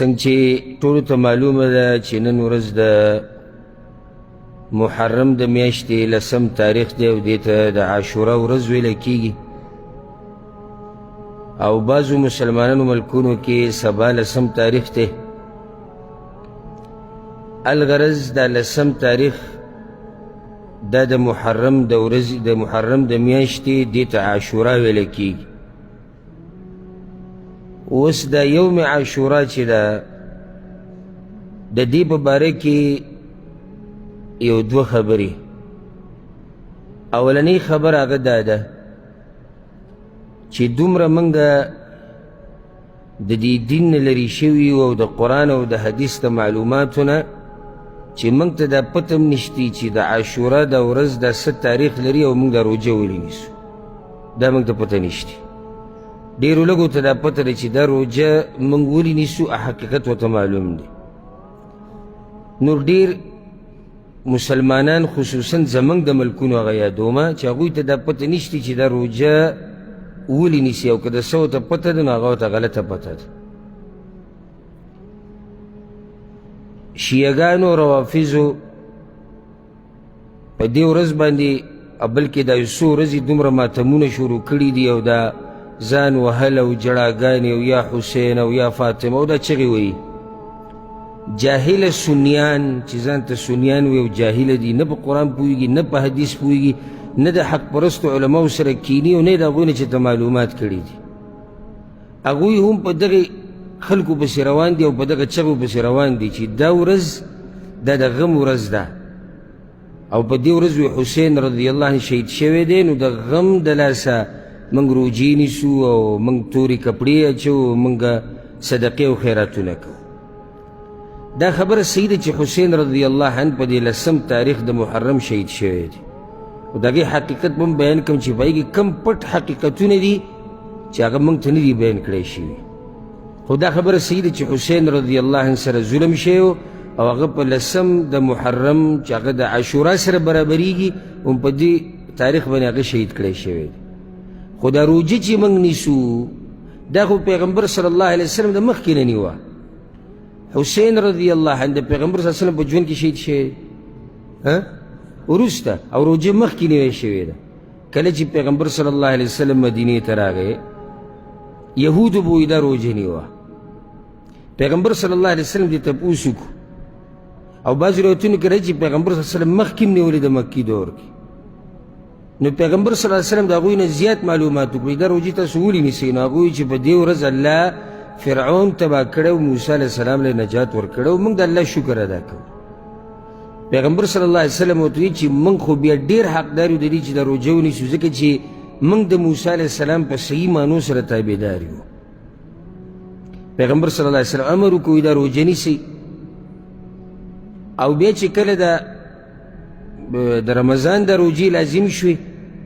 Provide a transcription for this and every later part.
څنګه چې ټولو ته معلومه ده چې نن ورځ د محرم د میاشتې 10 تاریخ دی او دې ته د عاشورا ورځ ویلی کېږي او بعضو مسلمانانو ملکونو کې سبا 10 تاریخ دی. الغرض دا 10 تاریخ دا د محرم د ورځې د محرم د میاشتې دې ته عاشورا ویلی کېږي. اوس دا یوم عاشورا چې ده د دې په باره کې یو دوه خبرې. اولنۍ خبر هغه دا ده چې دومره موږ د دې دین نه لرې شوي یو او د قرآن او د حدیث د معلوماتو نه چې موږ ته دا پته هم نشتی چې د عاشورا دا ورځ دا څه تاریخ لري او موږ دا روژه ولې نیسو. دا موږ ته پته نشتی. ډېرو لږو ته دا پته ده چې دا روژه موږ ولې نیسو حقیقت ورته معلوم دی. نور ډېر مسلمانان خصوصا زمونږ د ملکونو هغه یادومه چې هغوی ته دا پته نشتی چې دا روژه ولې نیسي او که د څه ورته پته ده نو هغه ورته غلطه پته ده. شیعهګانو روافظو په دې ورځ باندې بلکې دا یو څو ورځې دومره ماتمونه شروع کړي دي او دا ځان وهل او جړاګانې او یا حسین او یا فاطمه او دا چغې وایي. جاهله سنیان چې ځان ته سنیان وي او جاهله دي، نه په قرآن پوهېږي نه په حدیث پوهېږي نه د حق پرستو علماو سره کیني او نه د هغوی نه چې ته معلومات کړي دي. هغوی هم په دغې خلکو پسې روان دي او په دغه چغو پسې روان دي چې دا ورځ دا د غم ورځ ده او په دې ورځ حسین رضی الله عنه شهید شوی دی. نو د غم د لاسه موږ روجې نیسو او موږ تورې کپړې اچوو، موږ صدقې او خیراتونه کوو. دا خبره صحیح ده چې حسین رضی الله عنه په دې 10 تاریخ د محرم شهید شوی دی او د هغې حقیقت به هم بیان کوم چې په هغې کم پټ حقیقتونه دي چې هغه موږ ته نه دي بیان کړی شوي. خو دا خبره صحیح ده چې حسین رضی الله عنه سره ظلم شوی او هغه په 10 د محرم چې هغه د عاشورا سره برابریږي هم په دې تاریخ باندې هغه شهید کړی شوی دی. خو دا روجه چې موږ نیسو دا خو پیغمبر صلی الله علیه وسلم د مخکې نه نیوه. حسین رضی الله عنه د پیغمبر صلی الله علیه وسلم په ژوند کې شهید شوی وروسته او روجه مخکې نیوی شوې ده. کله چې پیغمبر صلی الله علیه وسلم مدینې ته راغی یهودو به دا روجه نیوه. پیغمبر صلی الله علیه وسلم دې تپوس وکړو او بعضې روایتونو کې راځي چې پیغمبر صلی الله علیه وسلم مخکې هم نیولې د مکي دور کې. نو پیغمبر صلی الله علیه وسلم د هغوی نه زیات معلومات وکړي دا روجې تاسو ولې نیسئ. نو هغوی چې په دې ورځ الله فرعون تباه کړی او موسی علیه السلام له نجات ورکړی او موږ د الله شکر ادا کوو. پیغمبر صلی الله علیه وسلم ورته وایي چې موږ خو بیا ډېر حقدار یو د دې چې دا روژه ونیسو ځکه چې موږ د موسی علیه السلام په صحیح معنو سره تابعدار یو. پیغمبر صلی الله علیه وسلم امر وکړو دا روژه نیسئ او بیا چې کله د رمضان د روژې لازم شوې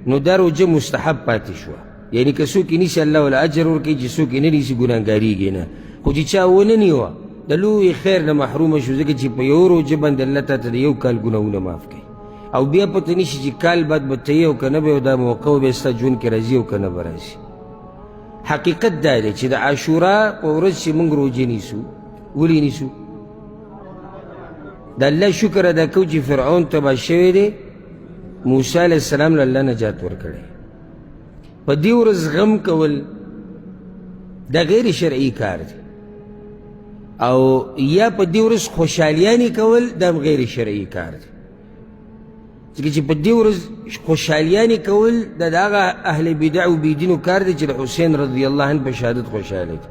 نو دا روژه مستحب پاتې شوه. یعنی که څوک یې نیسي الله ول اجر ورکوي، چې څوک یې نه نیسي ګناهګارېږي نه. خو چې چا ونه نیوه د لوی خیر نه محرومه شو ځکه چې په یو روژه باندې الله تاته د 1 کال ګناهونه معاف کوي او بیا پته نشي چې کال بعد به ته یې او که نه به دا موقع به ستا ژوند کې راځي او که نه به راځي. حقیقت دا دی چې د عاشورا په ورځ چې موږ روژه نیسو ولې نیسو؟ د الله شکر ادا کوو چې فرعون تباه شوی دی، موسی علیه السلام له الله نجات ورکړی. په دې ورځ غم کول دا غیر شرعي کار دی او یا په دې ورځ خوشحالیانې کول دا هم غیر شرعي کار دی. ځکه چې په دې ورځ خوشحالیانې کول دا د هغه اهل بدع او بېدینو کار دی چې د حسین رضی الله عنه په شهادت خوشحاله دي.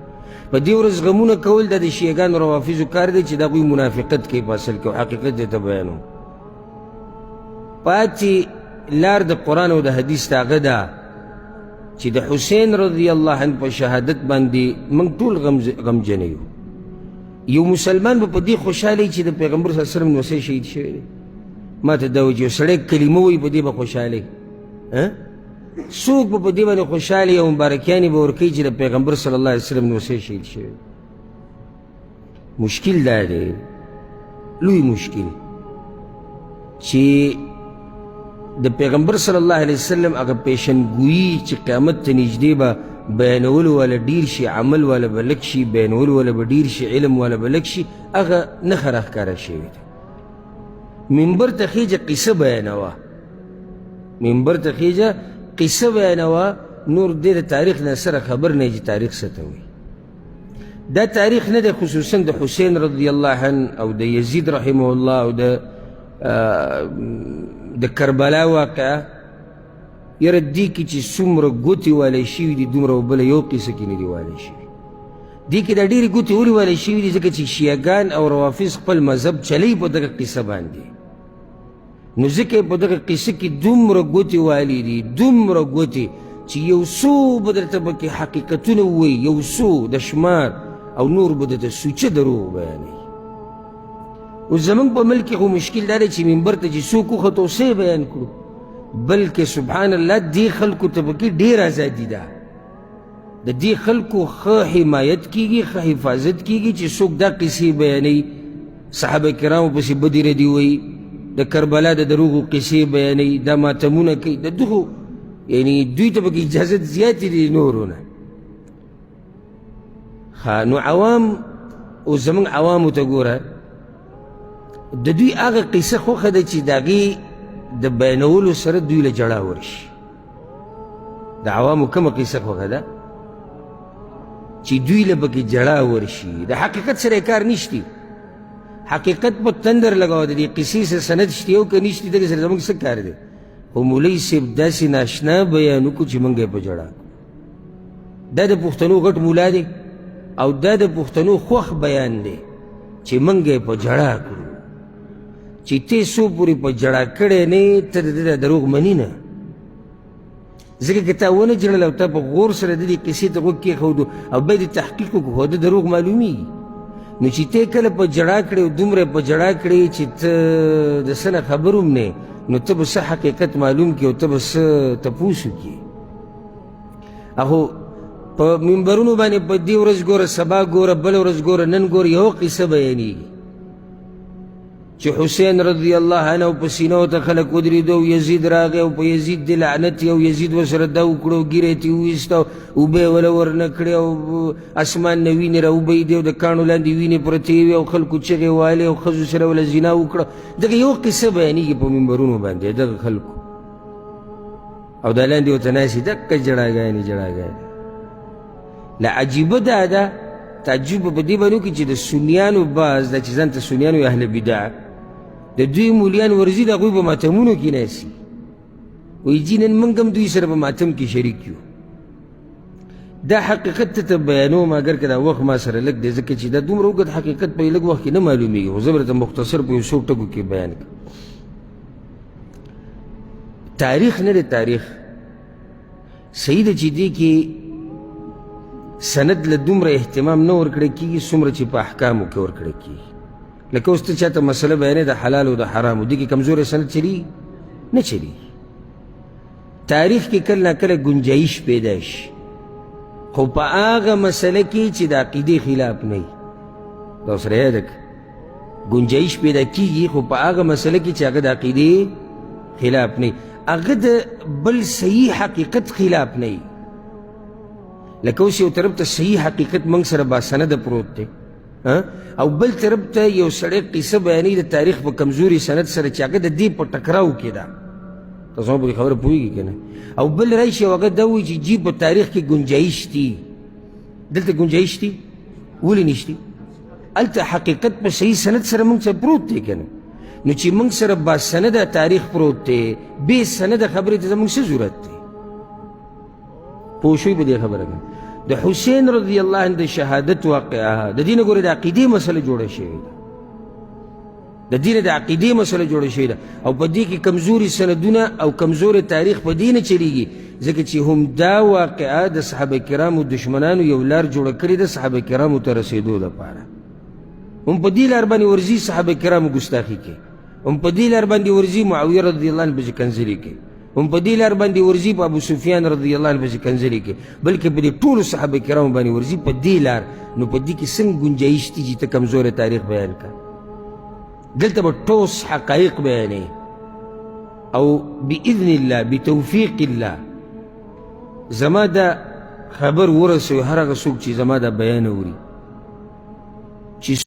په دې ورځ غمونه کول دا د شیعهګانو روافظو کار دی چې د هغوی منافقت کوي په اصل کې او حقیقت دې ته بیانوم. پاتې لار د قرآن او د حدیث ته هغه ده چې د حسین رضی الله عنه په شهادت باندې موږ ټول غمجنه یو. یو مسلمان به په دې خوشحاله چې د پیغمبر صلی الله علیه وسلم نوسی شهید شوی دی. ما ته دا وایي چې یو سړی کلمه وایي په دې به خوشحاله څوک به په دې باندې خوشحاله او مبارکیانې به ورکوي چې د پیغمبر صلی الله علیه وسلم نوسی شهید شوی. مشکل دا دی لوی مشکل چې د پیغمبر صلی الله علیه وسلم هغه پیشنګویي چې قیامت ته نږدې به بیانول والا ډیر شي، عمل والا به لږ شي، بیانول والا به ډیر شي، علم والا به لږ شي، هغه نښه راښکاره شوې ده. منبر ته خیجه قصه بیانوه، منبر ته خیجه قصه بیانوه، نور دې د تاریخ نه سره خبر نه چې تاریخ څه ته وایي. دا تاریخ نه دی خصوصا د حسین رضی الله عنه او د یزید رحمه الله او د کربلا واقعه. یاره دې کې چې څومره ګوتې والی شوي دي دومره بله یو قصه کې نه دي والی شوي. دې کې دا ډېرې ګوتې ولې والی شوي دي ځکه چې شیعګان او روافظ خپل مذهب چلی په دغه قصه باندې، نو ځکه په دغه قصه کې دومره ګوتې والی دي، دومره ګوتې چې یو څو به درته پکې حقیقتونه ووایي، یو څو د شمار او نور به درته سوچه دروغ بیانوي. اوس زموږ په ملک کې خو مشکل دا دی چې منبر ته چې څوک وختو څه بیان کړو، بلکې سبحان الله دې خلکو ته پکې ډېر ازادي ده، د دې خلکو ښه حمایت کیږي، ښه حفاظت کیږي چې څوک دا قصې بیانوي، صحابه کرامو پسې بدې ردې وایي، د کربلا د دروغو قصې بیانوي، دا ماتمونه کوي، د دغو یعنی دوی ته پکې اجازت زیاتې دي نورو نه. نو عوام او زموږ عوامو ته ګوره، د دوی هغه قصه خوښه ده چې د هغې د بیانولو سره دوی له جړا ورشي. د عوامو کومه قصه خوښه ده چې دوی له پکې جړا ورشي، د حقیقت سره کار نشتی، حقیقت په تندر لګوه، د دې قصې سره سند شتي او که نشتي دغې سره زموږ څه کار دی. خو مولوي صاحب داسې ناشنا بیان وکړو چې موږ یې په جړا کړو. دا د پښتنو غټ مولا دی او دا د پښتنو خوښ بیان دی چې موږ یې په جړا کړو، چې ته څو پورې په جړا کړی نه ته د ده دروغ مني نه. ځکه که تا ونه جړل او تا په غور سره د دې قصې ته غوږ کېښودو او بیا دې تحقیق وکړو خو د دروغ معلومیږي، نو چې ته کله په جړا کړې او دومره په جړا کړې چې ته د څه نه خبر هم نه، نو ته به څه حقیقت معلوم کړي او ته به څه تپوس وکړي. اخو په منبرونو باندې په دې ورځ ګوره، سبا ګوره، بله ورځ ګوره، نن ګوره یو قصه بیانېږي چې حسین رضی الله عنه په سینو ته خلک ودرېدو او یزید راغی او په یزید دې لعنت او یزید ورسره دا وکړو، ږیره یې ترې وویسته، اوبه یې وله ورنه کړې او اسمان نه وینې راوبهېدې او د کاڼو لاندې وینې پرتې وې او خلکو چغې والې او ښځو سره وله زنا وکړه. دغه یو قصه بیانېږي په منبرونو باندې دغه خلکو، او دا لاندې ورته ناستې دقه جړاګانې جړاګانې. لا عجیبه دا ده، تعجب په دې باندې وکړي چې د سنیانو بعض دا چې ځان ته سنیان وي اهل بدع، د دوی مولیان ورځي د هغوی په ماتمونو کې ناستي، وایي جي نن موږ هم دوی سره په ماتم کې شریک یو. دا حقیقت ته بیانوم اگر که دا وخت ما سره لږ دی ځکه چې دا دومره اوږد حقیقت په لږ وخت کې نه معلومیږي، خو زه به درته مختصر په یو څو ټکو کې بیان کړم. تاریخ نه دی، تاریخ صحیح ده چې دې کې سند له دومره اهتمام نه ورکړی کېږي څومره چې په احکامو کې ورکړی کېږي. لکه اوس ته چاته مسله بیانې د حلال او د حرامو، دې کې کمزوری سند چلیږي نه چلیږي. تاریخ کې کله نه کله ګنجایش پیدا شي، خو په هغه مسله کې چې د عقیدې خلاف نه وي. دا اوس رعایت کړه، ګنجایش پیدا کېږي خو په هغه مسله کې چې هغه د عقیدې خلاف نه وي، هغه د بل صحیح حقیقت خلاف نه وي. لکه اوس یو طرف ته صحیح حقیقت موږ سره باسنده پروت دی، او بل طرف ته یو سړی قصه بیانوي د تاریخ په کمزوري سند سره چې هغه د دې په ټکراو کې ده. تاسو هم پکې خبره پوهېږي که نه؟ او بل راشي او هغه دا وایي چې جي په تاریخ کې ګنجایش دي. دلته ګنجایش دي ولې نشتي؟ هلته حقیقت په صحیح سند سره موږ سره پروت دی که نه؟ نو چې موږ سره باسنده تاریخ پروت دی، بې سنده خبرې ته زموږ څه ضرورت دی؟ پوه شوئ په دې خبره کې؟ د حسین رضی الله عنه د شهادت واقعه د دې نه ګورې د عقیدې مسله جوړه شوې ده، د دې نه د عقیدې مسله جوړه شوې ده، او په دې کې کمزوري سندونه او کمزوري تاریخ په دې نه چلیږي ځکه چې هم دا واقعه د صحابه کرامو دشمنانو یو لار جوړه کړې ده صحابه کرامو ته رسېدو لپاره. هم په دې لار باندې ورځي صحابه کرامو ګستاخي کوي، هم په دې لار باندې ورځي معاویه رضی الله عنه پسې کنځلې کوي، هم په دې لار باندې ورځي په ابو سفیان رضی الله عنه پسې کنځلې کوي، بلکې په دې ټولو صحابه کرامو باندې ورځي په دې لار. نو په دې کې څنګه ګنجایش دي چې ته کمزوری تاریخ بیان کړه؟ دلته به ټوس حقایق بیانوي او باذن الله بتوفیق الله. زما دا خبر ورسوي هر هغه څوک چې زما دا بیان اوري